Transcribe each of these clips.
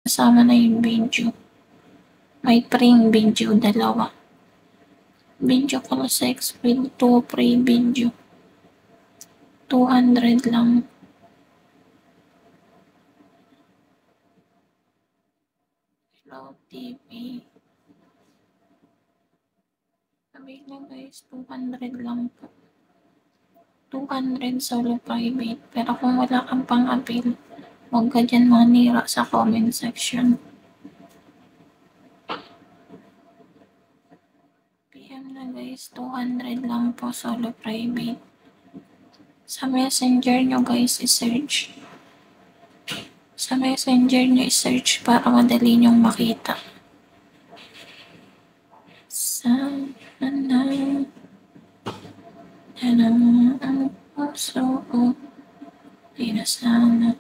Kasama na yung video. May free video, dalawa. Video call sex with 2 free video. 200 lang. Hello TV. Sabi na guys, 200 lang po. 200 solo private. Pero kung wala kang pang-avail, huwag ka dyan manira sa comment section. PM na guys, 200 lang po solo private. Sa messenger nyo guys, i-search. Sa messenger nyo i-search para madali nyong makita. Sana ang puso ko ay nasana.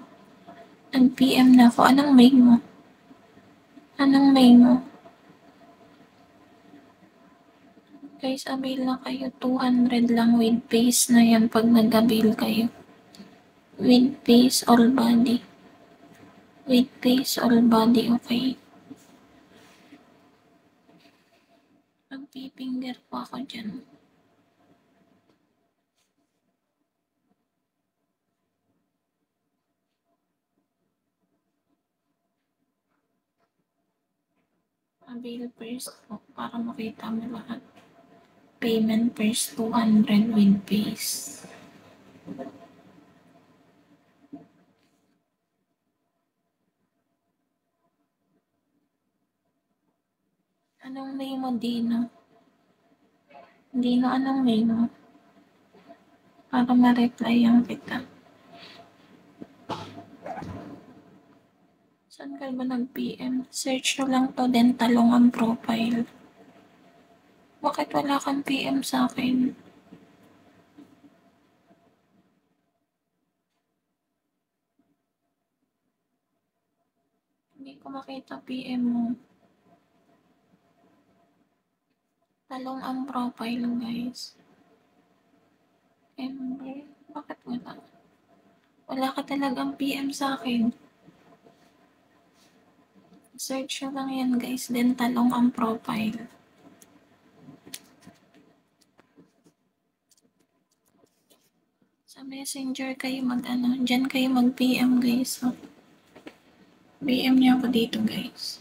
Nag-PM na ako. Anong mail mo? Anong mail mo? Guys, avail na kayo. 200 lang with face na yan pag nag-avail kayo. With face all body. With face all body, okay? Magpipinger po ako dyan. Avail first po para makita mo lahat. Payment first 200 with face. Anong name mo, Dino? Dino, anong name mo? Para ma-replyan kita. Saan ka ba nag-PM? Search nyo lang to, then talong ang profile. Bakit wala kang PM sa akin? Hindi ko makita PM mo. Talong ang profile, guys. Ember, bakit wala? Wala ka talagang PM sa akin. Search nyo lang yan, guys. Then talong ang profile. Sa messenger kayo dyan kayo mag-PM, guys. So, PM niyo ako dito, guys.